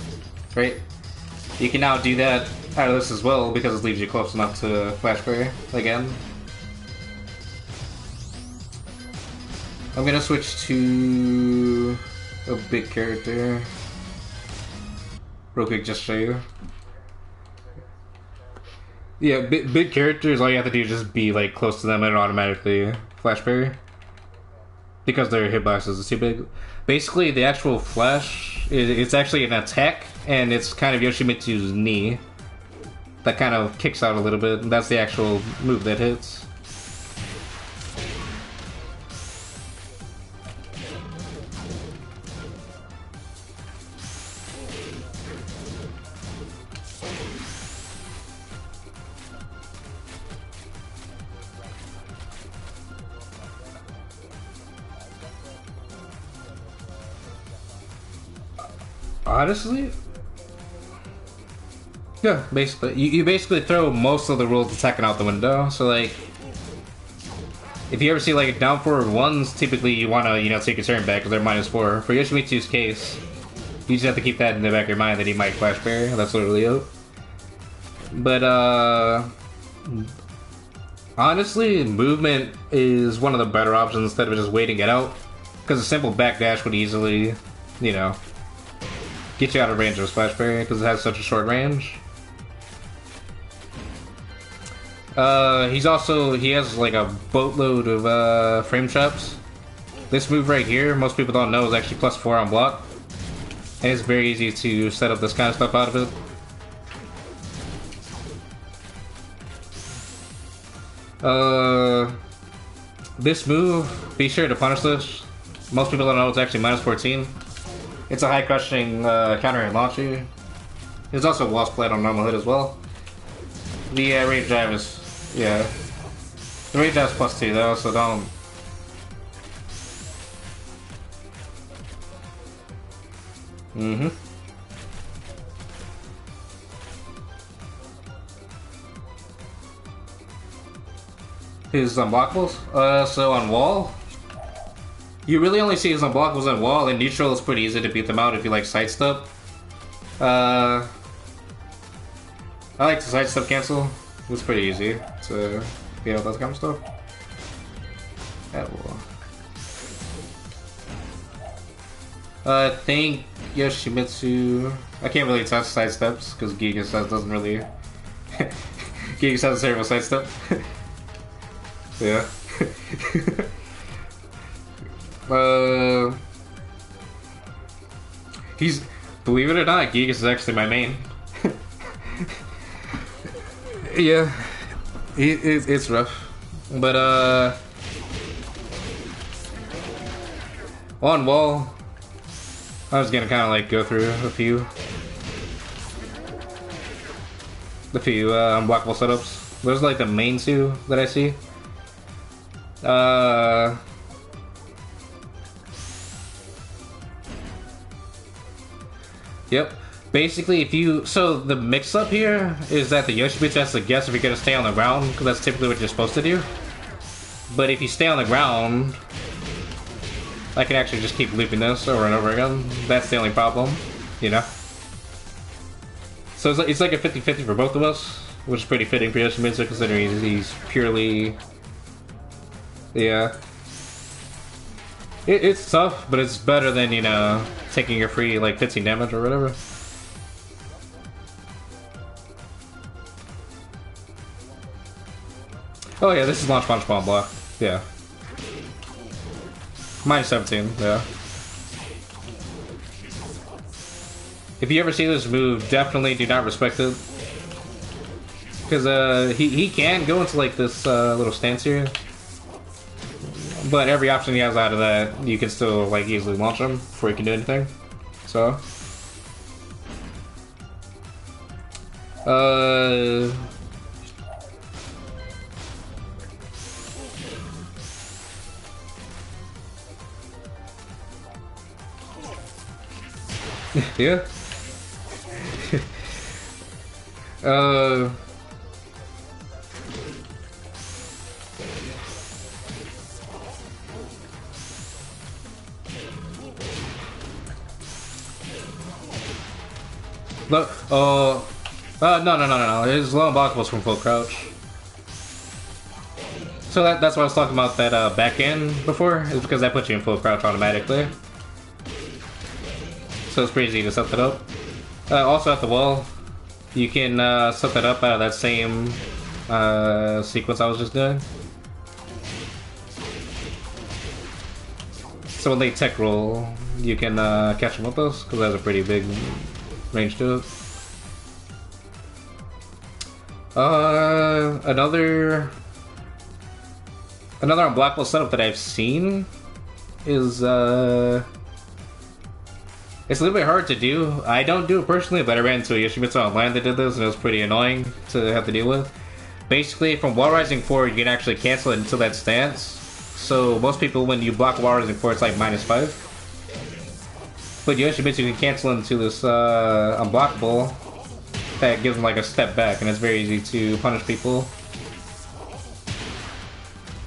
right? You can now do that out of this as well, because it leaves you close enough to Flash Berry again. I'm gonna switch to a big character real quick, just to show you. Yeah, big characters, all you have to do is just be like close to them and automatically Flash Berry. Because their hitboxes is too big. Basically, the actual flash, it's actually an attack, and it's kind of Yoshimitsu's knee that kind of kicks out a little bit, and that's the actual move that hits. Honestly, yeah, basically, you basically throw most of the rules attacking out the window. So like, if you ever see like down forward 1s, typically you want to take your turn back because they're -4. For Yoshimitsu's case, you just have to keep that in the back of your mind that he might Flash Berry. That's literally it. But honestly, movement is one of the better options instead of just waiting it out, because a simple backdash would easily, get you out of range of Splash Berry because it has such a short range. He has like a boatload of frame traps. This move right here, most people don't know, is actually +4 on block. And it's very easy to set up this kind of stuff out of it. This move, be sure to punish this. Most people don't know it's actually -14. It's a high crushing counter and launcher. There's also wall split on normal hit as well. The rage drive is, yeah. The rage drive is +2 though, so don't. Mm-hmm. His unblockables? So on wall, you really only see his unblockables on wall, and neutral is pretty easy to beat them out if you like sidestep. I like to sidestep cancel. It's pretty easy to beat out that kind of stuff. Yeah, well. I think Yoshimitsu. I can't really touch sidesteps because Giga doesn't really. Giga has a terrible sidestep. Yeah. He's, believe it or not, Gigas is actually my main. Yeah, it's rough, but on wall, I was gonna kind of like go through a few unblockable setups. Those are like the main two that I see. Yep. Basically, if you... So, the mix-up here is that the Yoshimitsu has to guess if you're gonna stay on the ground, because that's typically what you're supposed to do. But if you stay on the ground, I can actually just keep looping this over and over again. That's the only problem, you know? So it's like a 50-50 for both of us, which is pretty fitting for Yoshimitsu, considering he's purely... Yeah. It's tough, but it's better than, you know, taking your free, like, 15 damage or whatever. Oh yeah, this is launch punch bomb block. Yeah. Minus 17, yeah. If you ever see this move, definitely do not respect it. Because he can go into like this little stance here. But every option he has out of that, you can still like easily launch him before he can do anything. So. Yeah. Look, no. His low block was from full crouch. So that's why I was talking about that back end before, is because that puts you in full crouch automatically. So it's pretty easy to set that up. Also at the wall, you can set that up out of that same sequence I was just doing. So when they tech roll, you can catch them with those, because that's a pretty big range to it. Another unblockable setup that I've seen is it's a little bit hard to do. I don't do it personally, but I ran into a Yoshimitsu online that did this, and it was pretty annoying to have to deal with. Basically, from wall rising forward, you can actually cancel it into that stance. So most people, when you block wall rising forward, it's like -5. But Yoshimitsu can cancel into this unblockable that gives them like a step back, and it's very easy to punish people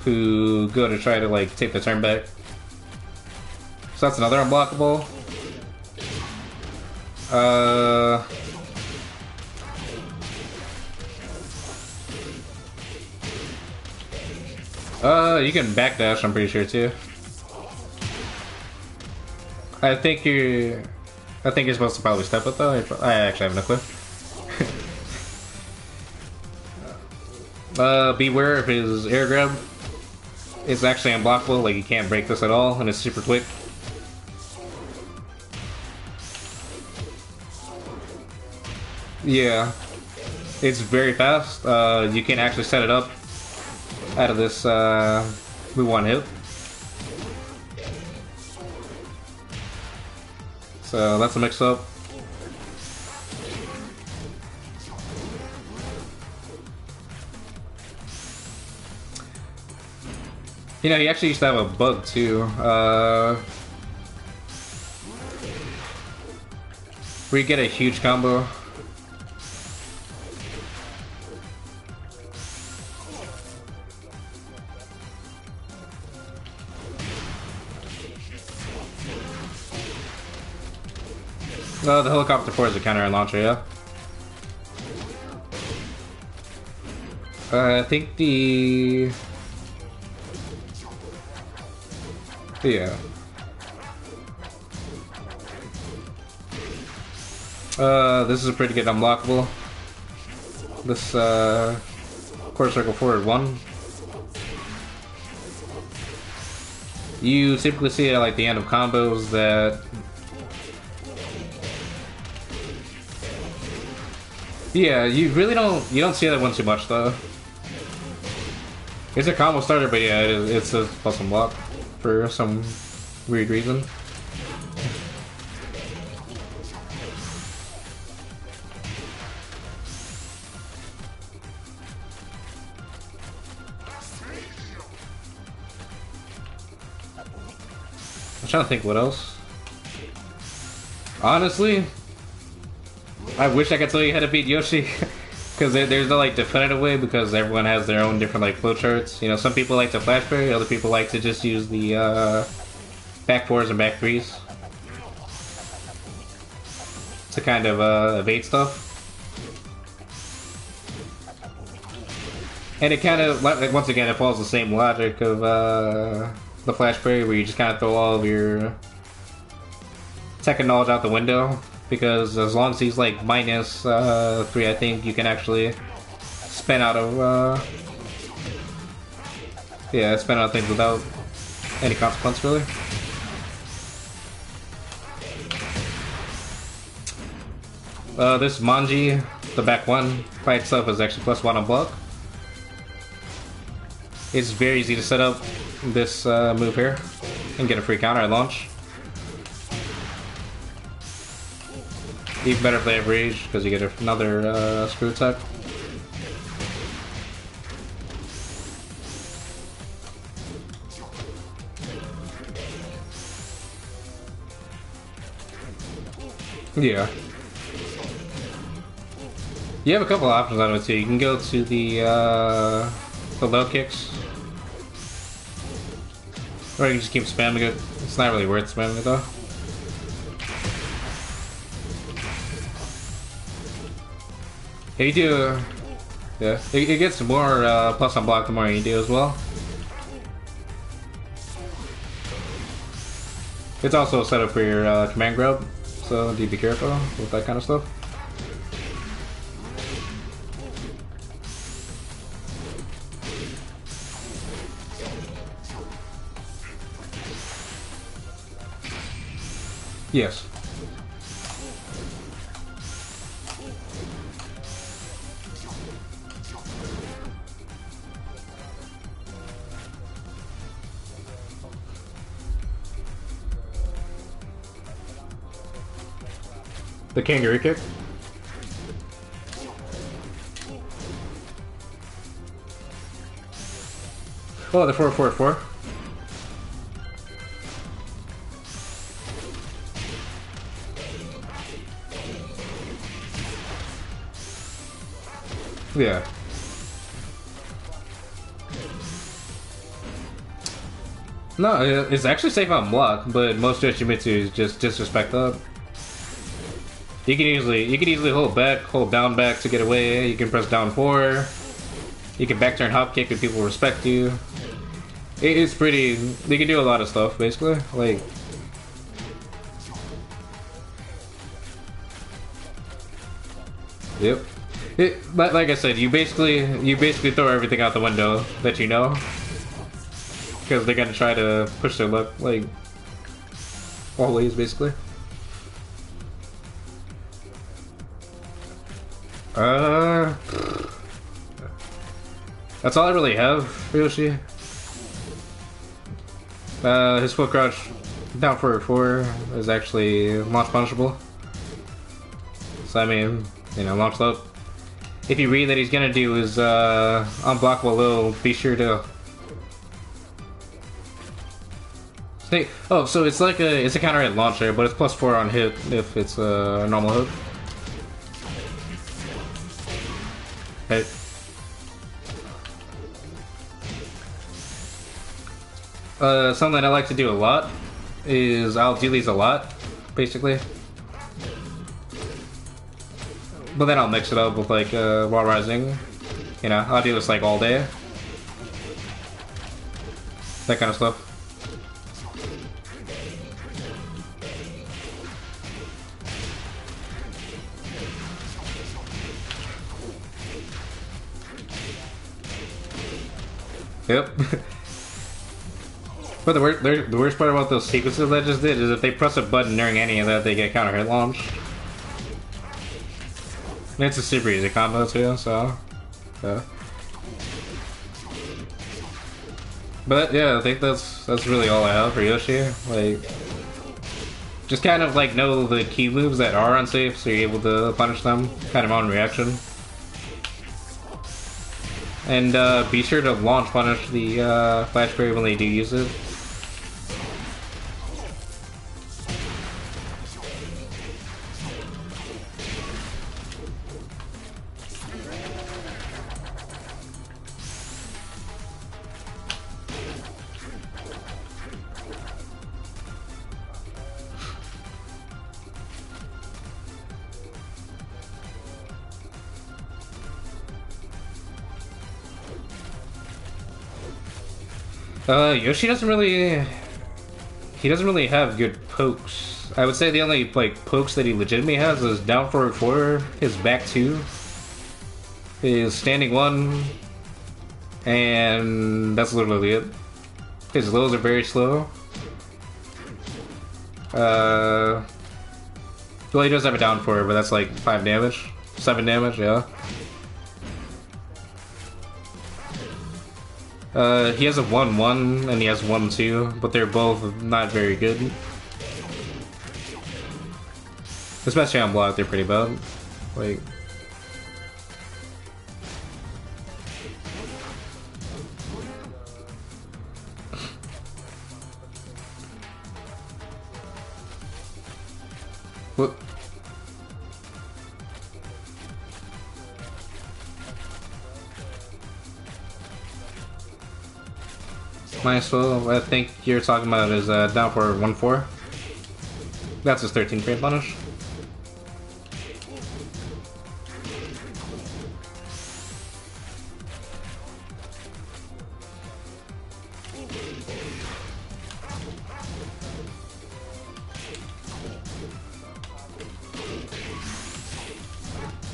who go to try to like take the turn back. So that's another unblockable. You can backdash, I'm pretty sure too. I think you're supposed to probably step it though. I actually have no clue. Beware of his air grab. It's actually unblockable, like you can't break this at all, and it's super quick. Yeah, it's very fast. You can actually set it up out of this move one hit. So that's a mix-up. You know, he actually used to have a bug too. We get a huge combo. Oh, the helicopter 4 is a counter and launcher, yeah. I think the... Yeah. This is a pretty good unblockable. This, quarter circle forward 1. You typically see it at like the end of combos that... Yeah, you really don't see that one too much though. It's a combo starter, but yeah, it's a plus unblock for some weird reason. I'm trying to think what else. Honestly, I wish I could tell you how to beat Yoshi, because there's no like definitive way, because everyone has their own different like flowcharts. You know, some people like to flash parry, other people like to just use the back 4s and back 3s to kind of evade stuff. And it kind of, like, once again, it follows the same logic of the flash parry, where you just kind of throw all of your tech and knowledge out the window. Because as long as he's like minus 3, I think you can actually spin out of spin out of things without any consequence, really. This Manji, the back 1 by itself is actually +1 on block. It's very easy to set up this move here and get a free counter at launch. Even better if they have rage, because you get another screw attack. Yeah. You have a couple options on it too. You can go to the low kicks, or you can just keep spamming it. It's not really worth spamming it though. If you do, yeah, it gets more plus on block the more you do as well. It's also set up for your command grab, so do be careful with that kind of stuff. Yes. The kangaroo kick. Oh, the 4-4-4. Yeah. No, it's actually safe on block, but most Yoshimitsu just disrespect up. You can easily hold back, hold down back to get away. You can press down 4. You can back turn hop kick if people respect you. It's pretty. You can do a lot of stuff basically. Like, yep. Like I said, you basically throw everything out the window that you know, because they're gonna try to push their luck like always basically. That's all I really have for Yoshi. His foot crouch down for 4 is actually launch punishable. So I mean, you know, launch low. If you read that he's gonna do his unblockable low, be sure to Oh, so it's like it's a counter hit launcher, but it's +4 on hit if it's a normal hit. Hey. Something I like to do a lot is I'll do these a lot, basically. But then I'll mix it up with like wall rising. You know, I'll do this like all day. That kind of stuff. Yep. But the worst part about those sequences I just did is if they press a button during any of that, they get counter hit launched. And it's a super easy combo too, so yeah. But yeah, I think that's really all I have for Yoshi. Like, just kind of like know the key moves that are unsafe, so you're able to punish them kind of on reaction. And be sure to launch punish the flash parry when they do use it. Yoshi doesn't really... He doesn't really have good pokes. I would say the only, like, pokes that he legitimately has is down forward 4, his back 2, his standing 1, and that's literally it. His lows are very slow. Well, he does have a down forward, but that's like 5 damage. 7 damage, yeah. He has a 1-1 and he has 1-2, but they're both not very good. Especially on block, they're pretty bad. Like, what? -12, I think you're talking about is down for 1-4. That's his 13 frame punish.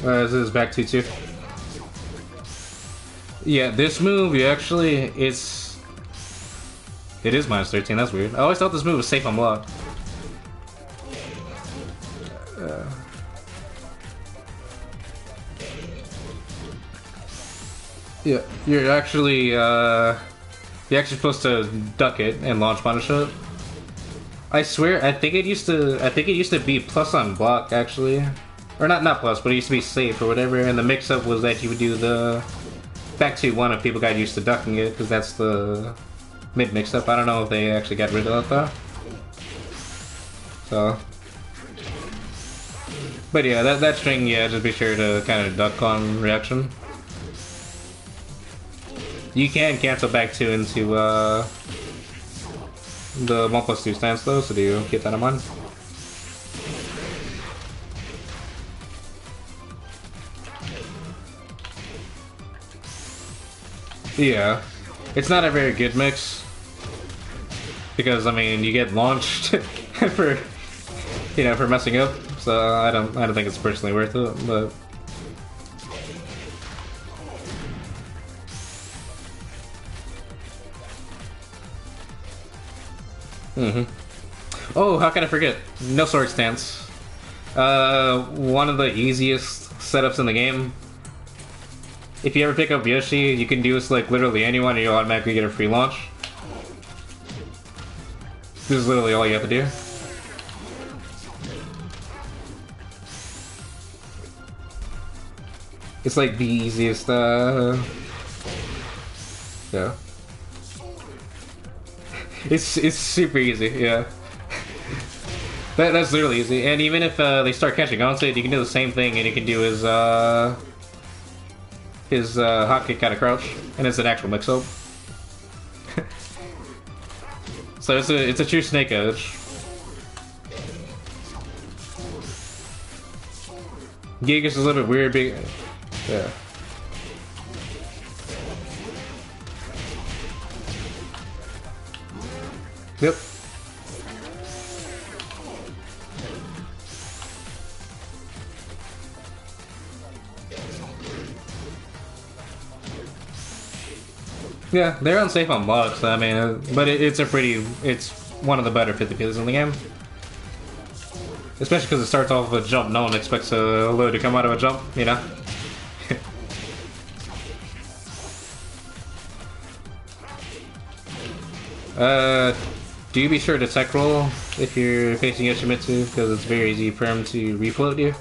This is back 2-2. Yeah, this move, you actually, it is -13, that's weird. I always thought this move was safe on block. Yeah, you're actually supposed to duck it and launch punish it. I swear, I think it used to be plus on block actually. Or not plus, but it used to be safe or whatever, and the mix-up was that you would do the back 2-1 if people got used to ducking it, because that's the mid mix-up. I don't know if they actually got rid of that though. So, but yeah, that string, yeah, just be sure to kind of duck on reaction. You can cancel back 2 into the 1+2 stance though, so do keep that in mind. Yeah, it's not a very good mix because I mean you get launched for for messing up, so I don't think it's personally worth it. But oh, how can I forget? No sword stance. One of the easiest setups in the game. If you ever pick up Yoshi, you can do this like literally anyone and you'll automatically get a free launch. This is literally all you have to do. It's like the easiest, yeah. It's super easy, yeah. That's literally easy, and even if they start catching on to it, you can do the same thing, and you can do his hop kick out of crouch, and it's an actual mix-up. So it's a true snake edge. Gigas is a little bit weird, big, yeah. Yep. Yeah, they're unsafe on blocks, I mean, but it's one of the better 50-50s in the game. Especially because it starts off with a jump, no one expects a load to come out of a jump, you know? Do be sure to tech roll if you're facing Yoshimitsu, because it's very easy for him to refloat you.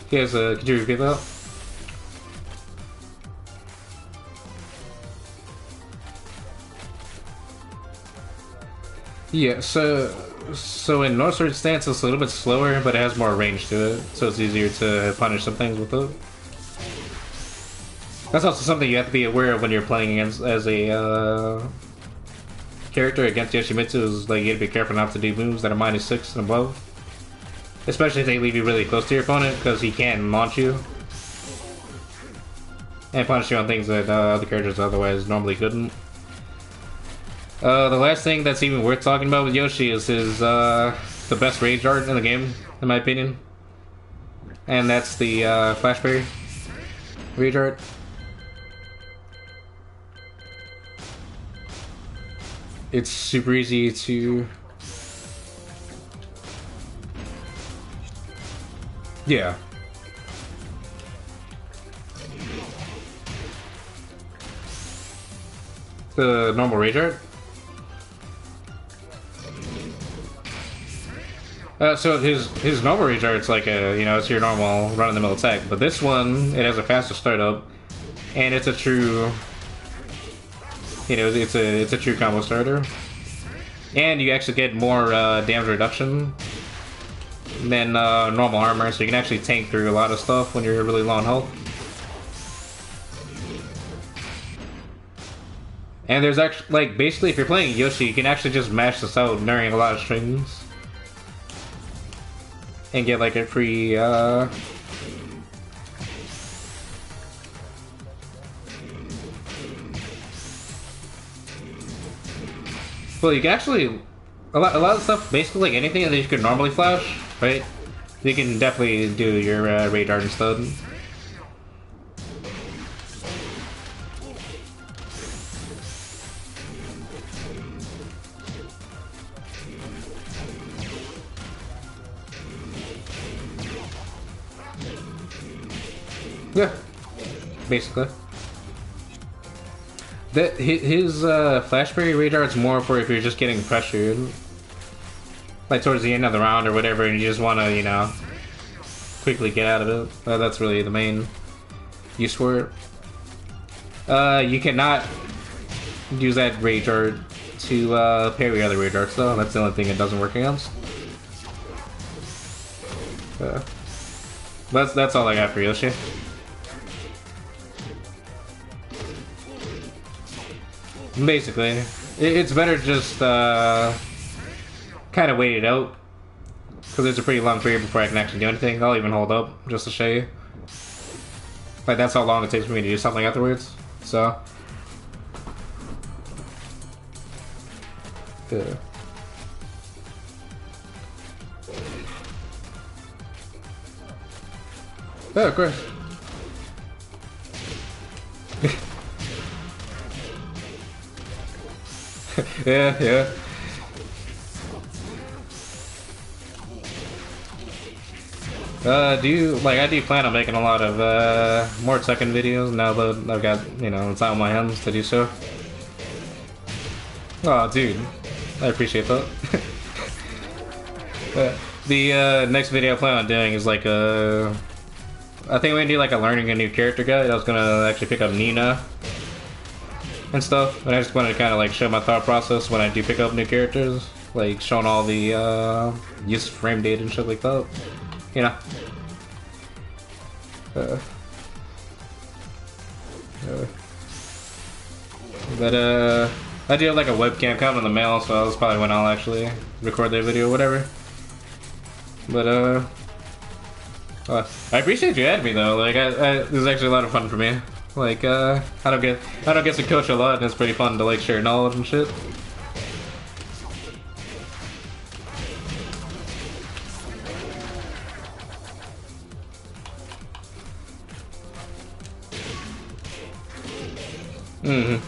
Guys, could you repeat that? Yeah, so in North Sword stance it's a little bit slower, but it has more range to it, so it's easier to punish some things with it. That's also something you have to be aware of when you're playing against as a character against Yoshimitsu. Is like you have to be careful not to do moves that are -6 and above. Especially if they leave you really close to your opponent, because he can launch you. And punish you on things that other characters otherwise normally couldn't. The last thing that's even worth talking about with Yoshi is his, the best rage art in the game, in my opinion. And that's the, Flashberry rage art. It's super easy to... Yeah. The normal rage art? So his normal rage art's like a, you know, it's your normal run-of-the-mill attack, but this one, it has a faster startup, and it's a true, you know, it's a true combo starter. And you actually get more damage reduction than normal armor, so you can actually tank through a lot of stuff when you're really low on health. And there's actually, like, basically if you're playing Yoshi, you can actually just mash this out during a lot of strings. And get like a free, well, you can actually, a lot of stuff, basically like anything that you could normally flash, right? You can definitely do your rage art instead. Yeah, basically. His Flashberry rage art's more for if you're just getting pressured, like towards the end of the round or whatever, and you just want to, you know, quickly get out of it. That's really the main use for it. You cannot use that rage art to parry other rage arts, though. That's the only thing it doesn't work against. That's all I got for Yoshi. Basically, it's better just kind of wait it out, because it's a pretty long period before I can actually do anything. I'll even hold up just to show you. Like, that's how long it takes for me to do something afterwards. So, yeah. Oh, of course. Yeah. Do you like? I do plan on making a lot of more Tekken videos now that I've got time on my hands to do so. Oh, dude, I appreciate that. The next video I plan on doing is like I think we're gonna do like a learning a new character guide. I was gonna actually pick up Nina and stuff, and I just wanted to kind of like show my thought process when I do pick up new characters, like showing all the use frame data and shit like that. You know. But I do have like a webcam coming in the mail, so that's probably when I'll actually record that video or whatever. But I appreciate you adding me though. Like this is actually a lot of fun for me. Like I don't get to coach a lot, and it's pretty fun to like share knowledge and shit. Mm-hmm.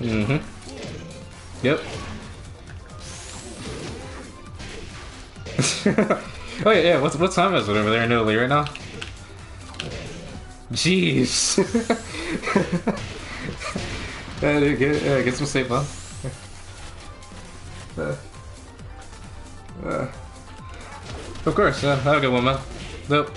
Mm-hmm. Yep. Oh yeah, what time is it over there in Italy right now? Jeez. Get some sleep, man. Of course, have a good one, man. Nope.